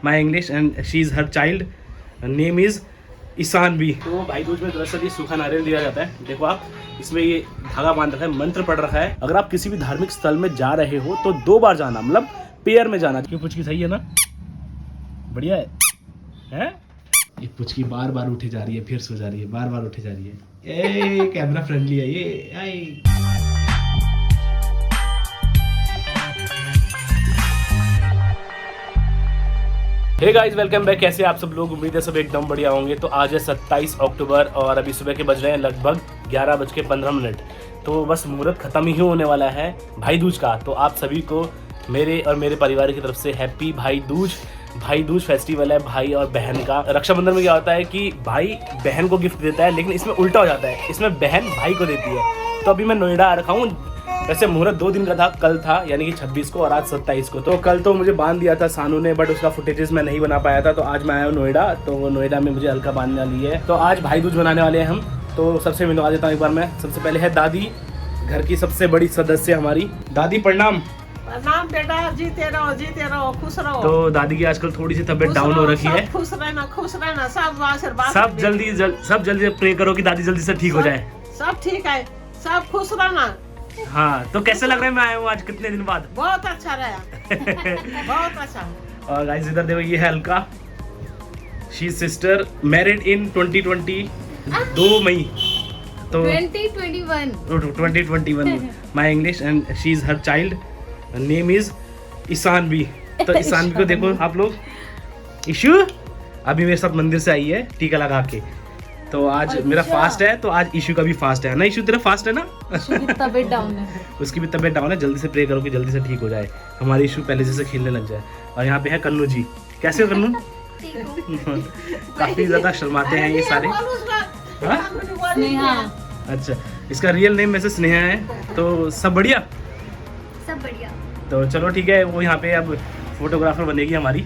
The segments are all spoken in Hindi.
My English and she is her child name is Ishanvi. तो भाई दूज में दरअसल ये सूखा नारियल दिया जाता है। देखो आप, इसमें ये धागा बांध रखा है, मंत्र पढ़ रखा है। अगर आप किसी भी धार्मिक स्थल में जा रहे हो तो 2 बार जाना, मतलब पेयर में जाना। क्यों पुचकी सही है ना, बढ़िया है? ये पुचकी बार बार उठे जा रही है, फिर सो जा रही है, बार बार उठे जा रही है। ये कैमरा फ्रेंडली है ये। Hey guys, welcome back. कैसे आप सब लोग? उम्मीद है सब एकदम बढ़िया होंगे। तो आज है 27 अक्टूबर और अभी सुबह के बज रहे हैं लगभग 11:15। तो बस मुहूर्त खत्म ही होने वाला है भाई दूज का। तो आप सभी को मेरे और मेरे परिवार की तरफ से हैप्पी भाई दूज। भाई दूज फेस्टिवल है भाई और बहन का। रक्षाबंधन में क्या होता है कि भाई बहन को गिफ्ट देता है, लेकिन इसमें उल्टा हो जाता है, इसमें बहन भाई को देती है। तो अभी मैं नोएडा आ रखा हूँ। वैसे मुहूर्त 2 दिन का था, कल था यानी कि 26 को और आज 27 को। तो कल तो मुझे बांध दिया था सानू ने, बट उसका फुटेजेस मैं नहीं बना पाया था। तो आज मैं आया हूँ नोएडा, तो नोएडा में मुझे हल्का बांधने वाली है। तो आज भाई दूज बनाने वाले हैं हम। तो सबसे मिलवा देता हूँ एक बार मैं। सबसे पहले है दादी, घर की सबसे बड़ी सदस्य हमारी। दादी प्रणाम। प्रणाम बेटा, जीते रहो, खुश रहो। तो दादी की आजकल थोड़ी सी तबीयत डाउन हो रखी है। खुश रहना, सब आशीर्वाद। सब जल्दी प्रे करो कि दादी जल्दी से ठीक हो जाए। सब ठीक है, सब खुश रहना। हाँ, तो कैसे लग रहा है मैं आया हूँ आज कितने दिन बाद? बहुत अच्छा रहा। बहुत अच्छा। और गाइस इधर देखो, ये है Alka, she sister, married in 2020 2 मई। तो 2021 my English and she is her child name is Ishanvi. तो ईशानवी को देखो आप लोग। इशू अभी मेरे साथ मंदिर से आई है टीका लगा के। तो आज मेरा फास्ट है, तो आज इशू का भी फास्ट है ना। इशू तेरा फास्ट है ना? तबीयत डाउन है। उसकी भी तबीयत डाउन है। जल्दी से प्रे करो कि जल्दी से ठीक हो जाए, हमारी इशू पहले जैसे खेलने लग जाए। और यहाँ पे है कन्नू जी। कैसे हो कन्नू? काफी ज्यादा शर्माते हैं ये सारे। स्नेहा। अच्छा, इसका रियल नेम वैसे स्नेहा है। तो सब बढ़िया? सब बढ़िया। तो चलो ठीक है, वो यहाँ पे अब फोटोग्राफर बनेगी हमारी।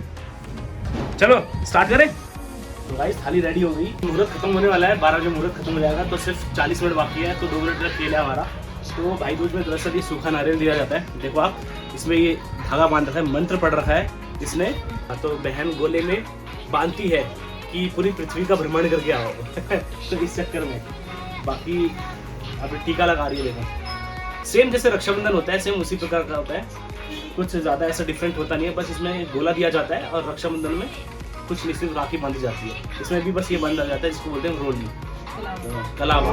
चलो स्टार्ट करें। तो गाइस थाली रेडी हो गई। मुहूर्त खत्म होने वाला है, 12 बजे मुहूर्त खत्म हो जाएगा। तो सिर्फ 40 मिनट बाकी है, तो 2 मिनट तक खेल है हमारा। तो भाई दूज में दरअसल ये सूखा नारियल दिया जाता है। देखो आप, इसमें ये धागा बांध रखा है, मंत्र पढ़ रखा है इसने। तो बहन गोले में बांधती है कि पूरी पृथ्वी का भ्रमण करके आओ। तो इस चक्कर में बाकी अभी टीका लगा रही है। देखो सेम जैसे रक्षाबंधन होता है, सेम उसी प्रकार का होता है। कुछ ज़्यादा ऐसा डिफरेंट होता नहीं है, बस इसमें गोला दिया जाता है और रक्षाबंधन में कुछ निश्चित राखी बांधी जाती है। इसमें भी बस ये बांधा जाता है, जिसको बोलते हैं रोली, कलावा।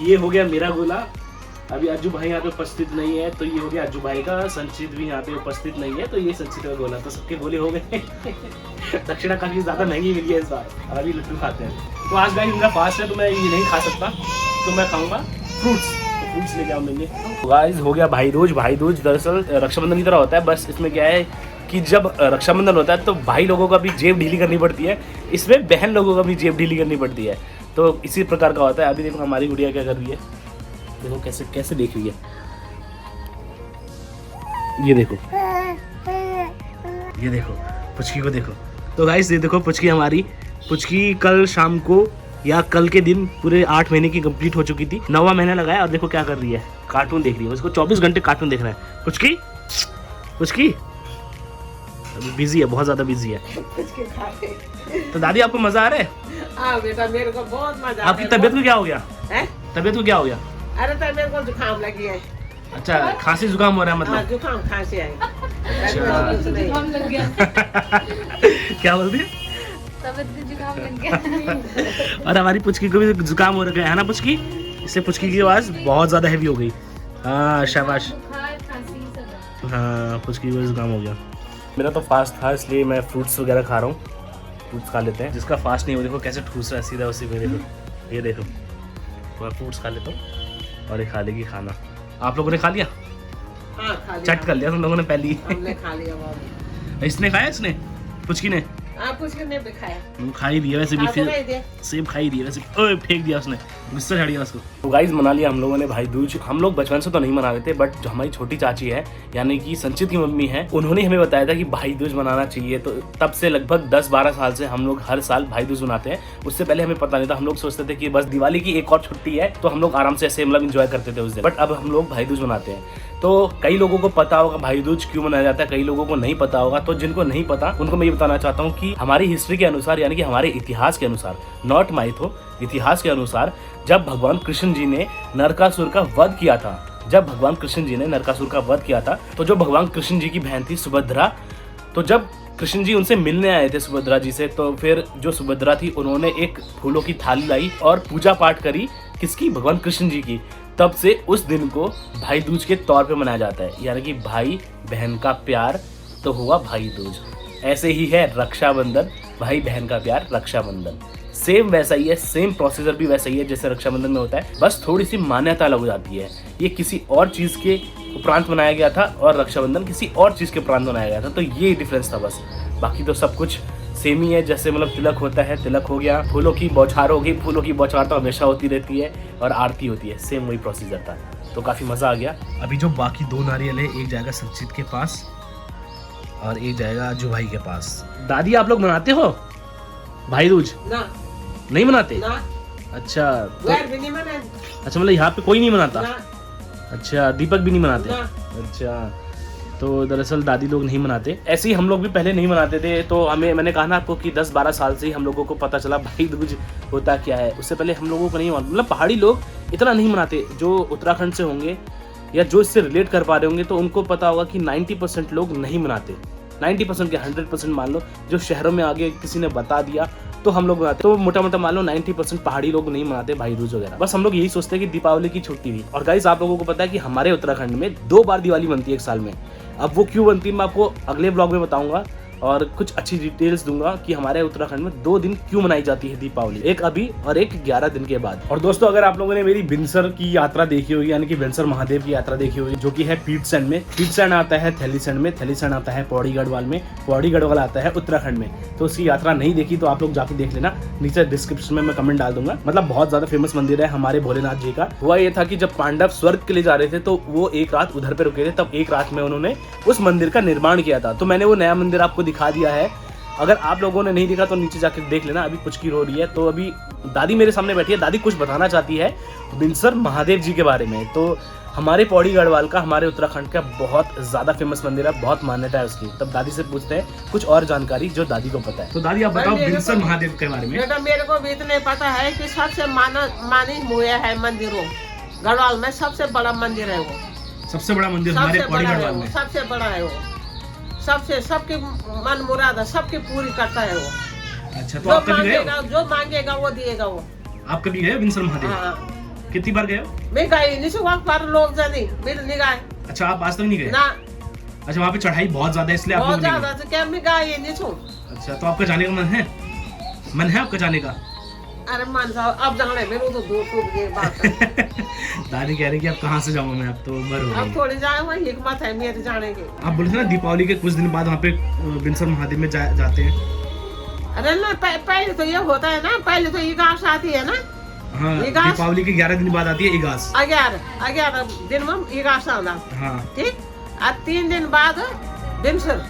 ये हो गया मेरा गोला। अभी अज्जू भाई यहाँ पे उपस्थित नहीं है, तो ये हो गया अज्जू भाई का। संचित भी यहाँ पे उपस्थित नहीं है, तो ये संचित का गोला। तो सबके गोले हो गए। दक्षिणा काफी ज्यादा महंगी मिली है इस बार। अभी लड्डू खाते हैं। तो आज गाइस मेरा फास्ट है, तो मैं ये नहीं खा सकता, तो मैं खाऊंगा फ्रूट्स। तो फ्रूट्स लेके आओ मिलने। गाइस हो गया भाई दूज। भाई दूज दरअसल रक्षाबंधन की तरह होता है, बस इसमें क्या है कि जब रक्षाबंधन होता है तो भाई लोगों का भी जेब ढीली करनी पड़ती है, इसमें बहन लोगों का भी जेब ढीली करनी पड़ती है। तो इसी प्रकार का होता है। अभी देखो हमारी गुड़िया क्या कर रही है, देखो कैसे कैसे देख रही है। ये देखो पुचकी को देखो। तो गाइस ये देखो पुचकी हमारी। पुचकी कल शाम को या कल के दिन पूरे 8 महीने की कंप्लीट हो चुकी थी। 9वां महीना लगाया और देखो क्या कर रही है, कार्टून देख रही है। उसको 24 घंटे कार्टून देखना है। पुचकी अभी बिजी है, बहुत ज्यादा बिजी है। तो दादी आपको मजा आ रहा है? हाँ बेटा, मेरे को बहुत मजा। आपकी तबीयत को क्या हो गया? तबीयत को क्या हो गया? अरे तो मेरे को जुकाम लगी है। अच्छा, खांसी जुकाम हो रहा है मतलब? जुकाम खांसी है। जुकाम लग गया। क्या बोल रही है? तबीयत को जुकाम लग गया। और हमारी पुचकी को भी जुकाम हो रखा है ना पुचकी? इससे पुचकी की आवाज बहुत ज्यादा हैवी हो गई। हाँ शाबाश। हाँ पुचकी को जुकाम हो गया। मेरा तो फास्ट था, इसलिए मैं फ्रूट्स वगैरह खा रहा हूँ। फ्रूट्स खा लेते हैं। जिसका फास्ट नहीं हो देखो कैसे ठूस रहा है सीधा उसी में। देखो ये देखो, मैं फ्रूट्स खा लेता हूँ और ये खा लेगी खाना। आप लोगों ने खा लिया? हाँ, खा लिया। चट कर लिया तुम लोगों ने पहले ही। हमने खा लिया। इसने खाया? इसने पुचकी ने? आप कुछ नहीं दिखाया। वो खा ही दिया वैसे भी, आपको फिर नहीं दे। सेब खा ही दिया वैसे, ओए फेंक दिया उसने, गुस्सा चढ़ गया उसको। तो गाइस मना लिया हम लोगों ने भाई दूज। हम लोग बचपन से तो नहीं मना रहे थे, बट जो हमारी छोटी चाची है यानी कि संचित की मम्मी है, उन्होंने हमें बताया था कि भाई दूज मनाना चाहिए। तो तब से लगभग 10-12 साल से हम लोग हर साल भाई दूज मनाते हैं। उससे पहले हमें पता नहीं था, हम लोग सोचते थे कि बस दिवाली की एक और छुट्टी है तो हम लोग आराम से ऐसे मतलब एंजॉय करते थे उस दिन। बट अब हम लोग भाई दूज मनाते हैं। तो कई लोगों को पता होगा भाई दूज क्यों मनाया जाता है, कई लोगों को नहीं पता होगा। तो जिनको नहीं पता उनको मैं ये बताना चाहता हूँ कि हमारी हिस्ट्री के अनुसार यानी कि हमारे इतिहास के अनुसार, नॉट माइथ हो, इतिहास के अनुसार जब भगवान कृष्ण जी ने नरकासुर का वध किया था, तो जो भगवान कृष्ण जी की बहन थी सुभद्रा, तो जब कृष्ण जी उनसे मिलने आए थे सुभद्रा जी से, तो फिर जो सुभद्रा थी उन्होंने एक फूलों की थाली लाई और पूजा पाठ करी, किसकी? भगवान कृष्ण जी की। तब से उस दिन को भाई दूज के तौर पे मनाया जाता है, यानी कि भाई बहन का प्यार तो हुआ भाई दूज। ऐसे ही है रक्षाबंधन, भाई बहन का प्यार रक्षाबंधन। सेम वैसा ही है, सेम प्रोसीजर भी वैसा ही है जैसे रक्षाबंधन में होता है, बस थोड़ी सी मान्यता अलग हो जाती है। ये किसी और चीज़ के उपरांत बनाया गया था और रक्षाबंधन किसी और चीज़ के उपरांत बनाया गया था, तो ये डिफरेंस था बस। बाकी तो सब कुछ सेम ही है। जैसे मतलब तिलक होता है, तिलक हो गया, फूलों की बौछार होगी, फूलों की बौछार तो हमेशा होती रहती है, और आरती होती है, सेम वही प्रोसीजर था। तो काफ़ी मज़ा आ गया। अभी जो बाकी 2 नारियल है, एक जाएगा संचित के पास और एक जाएगा अज्जू भाई के पास। दादी आप लोग मनाते हो भाई दूज? ना नहीं मनाते? ना अच्छा तो, घर भी नहीं मनाए अच्छा मतलब यहाँ पे कोई नहीं मनाता? ना अच्छा दीपक भी नहीं मनाते? ना। अच्छा तो दरअसल दादी लोग नहीं मनाते, ऐसे ही हम लोग भी पहले नहीं मनाते थे। तो मैंने कहा ना आपको कि 10-12 साल से ही हम लोगों को पता चला भाई दूज होता क्या है। उससे पहले हम लोगों को नहीं मालूम, मतलब पहाड़ी लोग इतना नहीं मनाते। जो उत्तराखंड से होंगे या जो इससे रिलेट कर पा रहे होंगे तो उनको पता होगा कि 90% लोग नहीं मनाते। 90% के 100% मान लो, जो शहरों में आगे किसी ने बता दिया तो हम लोग मनाते। तो मोटा मोटा मान लो 90% पहाड़ी लोग नहीं मनाते भाई दूज वगैरह। बस हम लोग यही सोचते हैं कि दीपावली की छुट्टी थी। और गाइस आप लोगों को पता है कि हमारे उत्तराखंड में 2 बार दिवाली बनती है एक साल में। अब वो क्यों बनती है मैं आपको अगले ब्लॉग में बताऊंगा, और कुछ अच्छी डिटेल्स दूंगा कि हमारे उत्तराखंड में 2 दिन क्यों मनाई जाती है दीपावली, एक अभी और एक 11 दिन के बाद। और दोस्तों अगर आप लोगों ने मेरी बिनसर की यात्रा देखी होगी, यानी कि बिनसर महादेव की यात्रा देखी होगी, जो कि है पीटसैंड में, पीटसैंड आता है थैलीसैंड में, थैलीसैंड आता है पौड़ी गढ़वाल में, पौड़ी गढ़वाल आता है उत्तराखंड में। तो उसकी यात्रा नहीं देखी तो आप लोग जाके देख लेना, नीचे डिस्क्रिप्शन में मैं कमेंट डाल दूंगा। मतलब बहुत ज्यादा फेमस मंदिर है हमारे भोलेनाथ जी का। हुआ ये था कि जब पांडव स्वर्ग के लिए जा रहे थे तो वो एक रात उधर पे रुके थे, तब एक रात में उन्होंने उस मंदिर का निर्माण किया था। तो मैंने वो नया मंदिर आपको दिखा दिया है, अगर आप लोगों ने नहीं देखा तो नीचे जाकर देख लेना। अभी पुचकी रो रही है, तो अभी दादी मेरे सामने बैठी है, दादी कुछ बताना चाहती है बिनसर महादेव जी के बारे में। तो हमारे पौड़ी गढ़वाल का, हमारे उत्तराखंड का बहुत ज्यादा फेमस मंदिर है, बहुत मान्यता है उसकी। तब दादी से पूछते हैं कुछ और जानकारी जो दादी को पता है। तो दादी आप बताओ बिनसर महादेव के बारे में। बेटा मेरे को भी इतने पता है कि सबसे मानी हुए है मंदिरों गढ़वाल में, सबसे बड़ा मंदिर है वो। सबसे बड़ा मंदिर हमारे पौड़ी गढ़वाल में सबसे बड़ा है वो, सबसे सबकी मन मुराद है, सबकी पूरी करता है वो। अच्छा तो आप कभी गए हो? जो मांगेगा वो दिएगा वो। आप कभी गए हो बिनसर महादेव? हाँ। कितनी बार गए हो? मैं गई नहीं सुबह पर लोग जानी मेरे नहीं गए। अच्छा आप आज तक नहीं गए ना? अच्छा वहाँ पे चढ़ाई बहुत ज्यादा है इसलिए आप लोग बहुत नहीं ज्यादा गए। तो क्या मैं गई नहीं छू। अच्छा तो आपका जाने का मन है आपका जाने का? अरे मान जाओ अब जाने मेरे तो दूर टूट गई बात है। दादी कह रही कि अब कहाँ से जाऊँ मैं, अब तो उम्र हो अब गई। थोड़ी जाए वही हिकमत है मेरे जाने की। आप बोले थे ना दीपावली के कुछ दिन बाद वहाँ पे बिनसर महादेव में जाते हैं। अरे ना पहले तो ये होता है ना, पहले तो इगास आती है ना। हाँ इगास? दीपावली के 11 दिन बाद आती है इगास। 11 दिन में इगास आना। हाँ ठीक, और 3 दिन बाद बिनसर।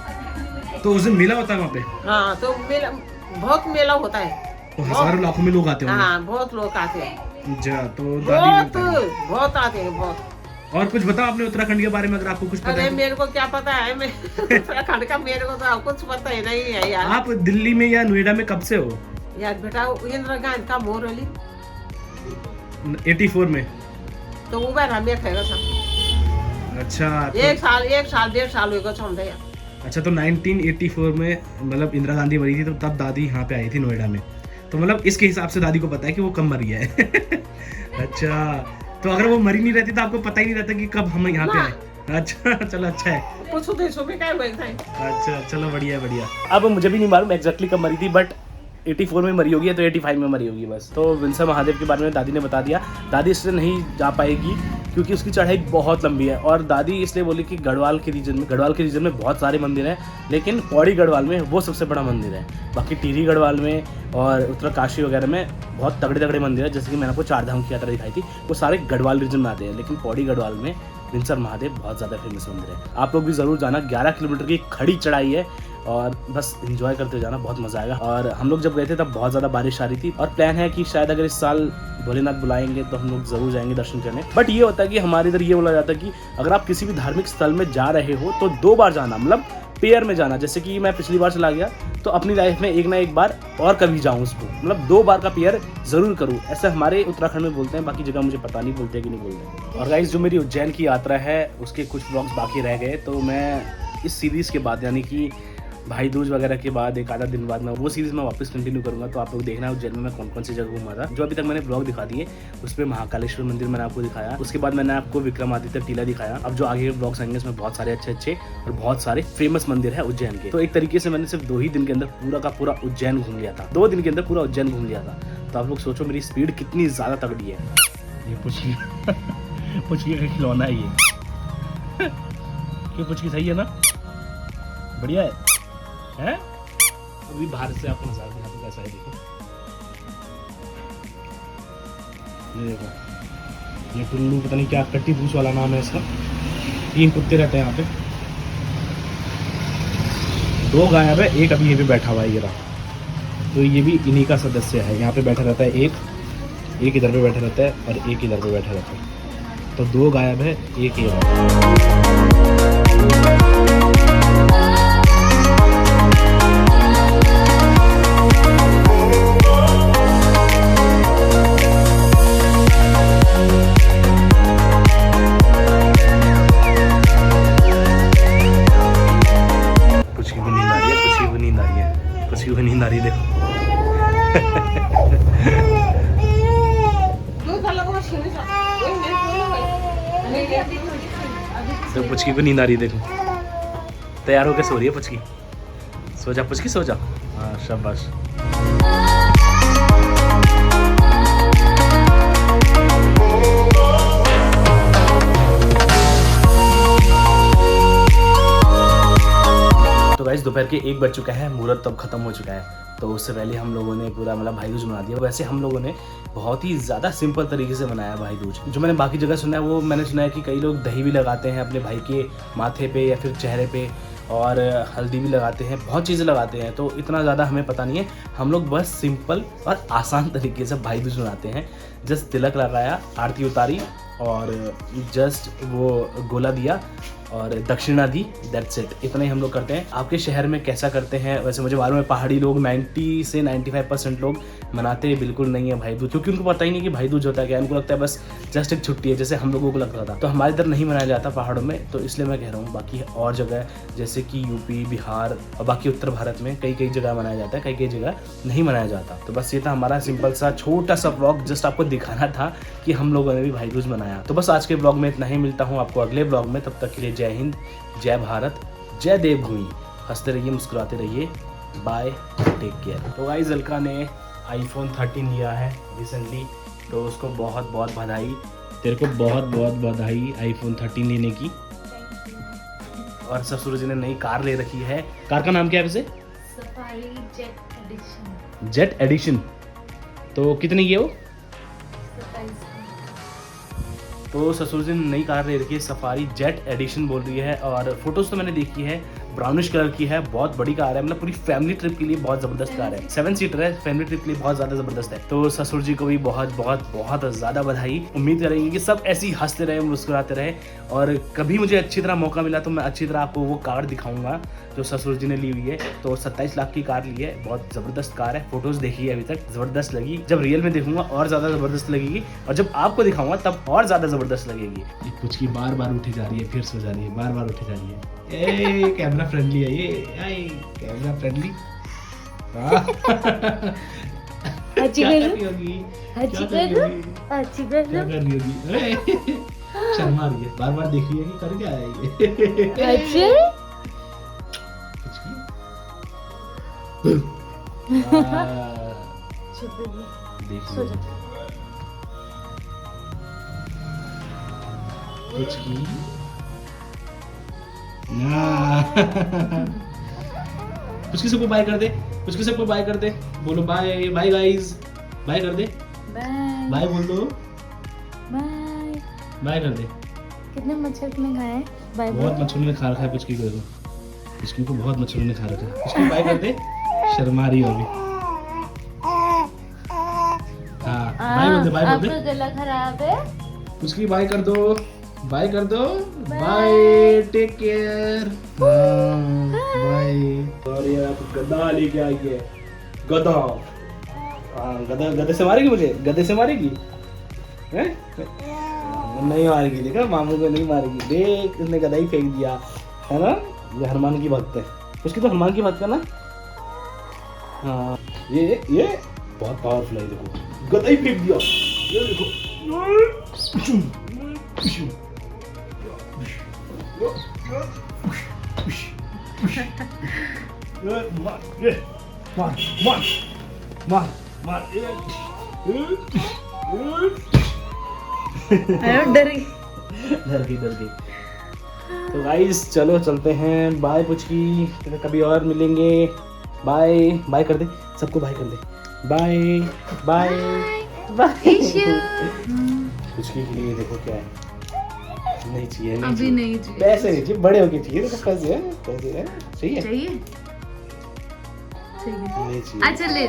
तो उस दिन मेला होता है वहाँ पे? हाँ तो मेला, बहुत मेला होता है, तो हजारों लाखों में लोग आते होंगे। हाँ बहुत लोग आते हैं, अच्छा तो दादी बहुत आते हैं बहुत। और कुछ बताओ अपने उत्तराखंड के बारे में अगर आपको कुछ पता अरे है। मेरे को क्या पता है, मैं उत्तराखंड का मेरे को तो कुछ पता ही नहीं है यार। आप दिल्ली में या नोएडा में कब से हो? यार बेटा इंदिरा गांधी का मोरली 84 में। तो वो बार हमें खेगा था। अच्छा तो, 1 साल 1.5 साल हुआ समझे यार। अच्छा तो 1984 में मतलब इंदिरा गांधी मरी थी, तो तब दादी यहाँ पे आई थी नोएडा में। तो मतलब इसके हिसाब से दादी को पता है कि वो कब मरी है। अच्छा तो अगर वो मरी नहीं रहती तो आपको पता ही नहीं रहता कि कब हम यहाँ पे आए। अच्छा चलो अच्छा है। पूछो तो सुबह क्या हुआ था। अच्छा चलो बढ़िया है बढ़िया। अब मुझे भी नहीं मालूम एग्जैक्टली कब मरी थी, बट 84 में मरी होगी या तो 85 में मरी होगी बस। तो बिनसर महादेव के बारे में दादी ने बता दिया। दादी इससे नहीं जा पाएगी क्योंकि उसकी चढ़ाई बहुत लंबी है। और दादी इसलिए बोली कि गढ़वाल के रीजन में बहुत सारे मंदिर हैं, लेकिन पौड़ी गढ़वाल में वो सबसे बड़ा मंदिर है। बाकी टिहरी गढ़वाल में और उत्तरकाशी वगैरह में बहुत तगड़े तगड़े मंदिर है, जैसे कि मैंने आपको 4 धाम की यात्रा दिखाई थी, वो सारे गढ़वाल रीजन में आते हैं। लेकिन पौड़ी गढ़वाल में रिंसर महादेव बहुत ज़्यादा फेमस मंदिर है। आप लोग भी ज़रूर जाना। 11 किलोमीटर की खड़ी चढ़ाई है और बस एंजॉय करते हुए जाना, बहुत मजा आएगा। और हम लोग जब गए थे तब बहुत ज़्यादा बारिश आ रही थी और प्लान है कि शायद अगर इस साल भोलेनाथ बुलाएंगे तो हम लोग जरूर जाएंगे दर्शन करने। बट ये होता है कि हमारे इधर ये बोला जाता है कि अगर आप किसी भी धार्मिक स्थल में जा रहे हो तो 2 बार जाना, मतलब पेयर में जाना। जैसे कि मैं पिछली बार चला गया तो अपनी लाइफ में एक ना एक बार और कभी जाऊँ उसको, मतलब 2 बार का पेयर जरूर करूँ। ऐसा हमारे उत्तराखंड में बोलते हैं, बाकी जगह मुझे पता नहीं बोलते कि नहीं बोलते। और गाइस, जो मेरी उज्जैन की यात्रा है उसके कुछ ब्लॉग्स बाकी रह गए, तो मैं इस सीरीज़ के बाद यानी कि भाई दूज वगैरह के बाद एक आधा दिन बाद मैं वो सीरीज़ में वापस कंटिन्यू करूँगा। तो आप लोग देखना उज्जैन में मैं कौन कौन सी जगह घूमा था। जो अभी तक मैंने ब्लॉग दिखा दिए उस पर महाकालेश्वर मंदिर मैंने आपको दिखाया, उसके बाद मैंने आपको विक्रमादित्य टीला दिखाया। अब जो आगे के ब्लॉग्स आएंगे उसमें बहुत सारे अच्छे और बहुत सारे फेमस मंदिर है उज्जैन के। तो एक तरीके से मैंने सिर्फ 2 ही दिन के अंदर पूरा का पूरा उज्जैन घूम लिया था। 2 दिन के अंदर पूरा उज्जैन घूम लिया था। तो आप लोग सोचो मेरी स्पीड कितनी ज़्यादा तगड़ी है। ये पुचकी का खिलौना है ये। क्यों पुचकी सही है ना, बढ़िया है? अभी बाहर से आपको नजारा दिखाते कैसा है, देखो। ये देखो, ये टुल्लू पता नहीं क्या कट्टी पूछ वाला नाम है इसका। 3 कुत्ते रहते हैं यहाँ पे, 2 गायब है, एक अभी ये भी बैठा हुआ है ये रहा। तो ये भी इन्हीं का सदस्य है। यहाँ पे बैठा रहता है एक इधर पे बैठा रहता है और एक इधर पे बैठा रहता है। तो 2 गायब है, एक ये है। नींद आ रही है, देखो। तो पुचकी को नींद आ रही है, देखो। तैयार होकर सो रही है पुचकी। सो जा पुचकी, सो जा। हाँ शाबाश। तो गाइस, दोपहर के 1 बज चुका है, मुहूर्त तब खत्म हो चुका है। तो उससे पहले हम लोगों ने पूरा मतलब भाई दूज मना दिया। वैसे हम लोगों ने बहुत ही ज़्यादा सिंपल तरीके से मनाया भाई दूज। जो मैंने बाकी जगह सुना है वो मैंने सुना है कि कई लोग दही भी लगाते हैं अपने भाई के माथे पे या फिर चेहरे पे, और हल्दी भी लगाते हैं, बहुत चीज़ें लगाते हैं। तो इतना ज़्यादा हमें पता नहीं है। हम लोग बस सिंपल और आसान तरीके से भाई दूज मनाते हैं। जस्ट तिलक लगाया, आरती उतारी और जस्ट वो गोला दिया और दक्षिणा दी, दैट्स इट। इतना ही हम लोग करते हैं। आपके शहर में कैसा करते हैं? वैसे मुझे मालूम है पहाड़ी लोग 90 से 95% लोग मनाते बिल्कुल नहीं है भाई दूज, क्योंकि उनको पता ही नहीं कि भाई दूज होता है क्या। उनको लगता है बस जस्ट एक छुट्टी है, जैसे हम लोगों को लगता था। तो हमारे इधर नहीं मनाया जाता पहाड़ों में, तो इसलिए मैं कह रहा हूँ। बाकी और जगह जैसे कि यूपी, बिहार और बाकी उत्तर भारत में कई जगह मनाया जाता है, कई जगह नहीं मनाया जाता। तो बस ये था हमारा सिंपल सा छोटा सा ब्लॉग, जस्ट आपको दिखाना था कि हम लोगों ने भी भाई दूज मनाया। तो बस आज के ब्लॉग में इतना ही। मिलता हूँ आपको अगले ब्लॉग में, तब तक के लिए जय हिंद, जय भारत, जय देवभूमि। हंसते रहिए, मुस्कुराते रहिए। Bye, take care. तो गाइस, अलका ने iPhone 13 लिया है रिसेंटली, तो उसको बहुत बहुत बधाई। तेरे को बहुत बहुत बधाई iPhone 13 लेने की। और ससुर जी ने नई कार ले रखी है। कार का नाम क्या है वैसे? Safari Jet Edition. Jet Edition. तो कितनी की है वो? 27। तो ससुर जी ने नई कार ले रखी है, सफारी जेट एडिशन बोल रही है। और फोटोज तो मैंने देखी है, ब्राउनिश कलर की है, बहुत बड़ी कार है, मतलब पूरी फैमिली ट्रिप के लिए बहुत ज़बरदस्त कार है। 7 सीटर है, फैमिली ट्रिप के लिए बहुत ज़्यादा ज़बरदस्त है। तो ससुर जी को भी बहुत बहुत बहुत ज़्यादा बधाई। उम्मीद करेंगे कि सब ऐसे ही हंसते रहे, मुस्कुराते रहे। और कभी मुझे अच्छी तरह मौका मिला तो मैं अच्छी तरह आपको वो कार दिखाऊंगा जो ससुर जी ने ली हुई है। तो 27 लाख की कार ली है, बहुत ज़बरदस्त कार है। फोटोज देखी है अभी तक, ज़बरदस्त लगी। जब रियल में देखूंगा और ज़्यादा ज़बरदस्त लगेगी, और जब आपको दिखाऊंगा तब और ज़्यादा ज़बरदस्त लगेगी। कुछ की बार बार उठी जा रही है, फिर सो जा रही है, बार बार उठी जा रही है। ए कैमरा फ्रेंडली है ये, कैमरा फ्रेंडली। अच्छी क्या कर कर लो, रही होगी? अच्छी क्या कर रही कर लो, होगी? अच्छी कर क्या लो, कर रही होगी? शर्मा रही है, बार बार देख रही है कि कर क्या है ये। अच्छे। चुप रहिए, देख सो लो। जा। पुचकी ना पुचकी सबको बाय कर दे, पुचकी सबको बाय कर दे, बोलो बाय बाय गाइस, बाय कर दे, बाय बाय बोल दो, बाय। बाय कर दे। कितने मच्छर तुमने खाए हैं? बाय बहुत मच्छरों ने खा रखा है पुचकी को, देखो पुचकी को बहुत मच्छरों ने खा रखा है। पुचकी बाय कर दे, शर्मा रही हो अभी। हाँ बाय बोल दे, बाय बोल दे। आपका गला खराब है? पुचकी बाय कर दो, बाय कर दो, बाय टेक केयर, बाय। और ये आप गधा लेके आई है, गधा। हाँ गधा, गधे से मारेगी मुझे, गधे से मारेगी हैं? नहीं मारेगी, देखा मामू को नहीं मारेगी, देख उसने गधा ही फेंक दिया है ना। ये हनुमान की भक्त है, उसकी तो हनुमान की भक्त है ना। हाँ ये बहुत पावरफुल है, देखो गधा ही फेंक दिया, ये देखो। मार मार मार मार, डर गई। डर गई। तो गाइस चलो चलते हैं, बाय पुचकी, कभी और मिलेंगे। बाय बाय कर दे, सबको बाय कर दे, बाय बाय बाय। पुचकी के लिए देखो क्या है, नहीं चाहिए, नहीं अभी चाहिए। नहीं चाहिए। पैसे नहीं चाहिए, बड़े होके चाहिए, देखो पैसे है, पैसे है, चाहिए चाहिए चाहिए। नहीं चाहिए। अच्छा ले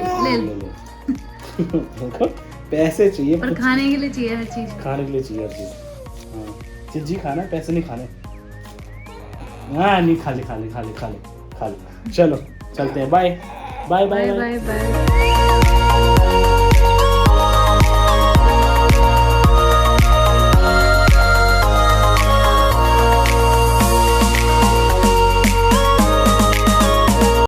देखो पैसे चाहिए, पर खाने के लिए चाहिए हर चीज। खाने के लिए चाहिए हर चीज। हाँ चीज खाना, पैसे नहीं खाने। हाँ नहीं, खा ले। चलो चलते हैं, bye bye bye bye bye bye.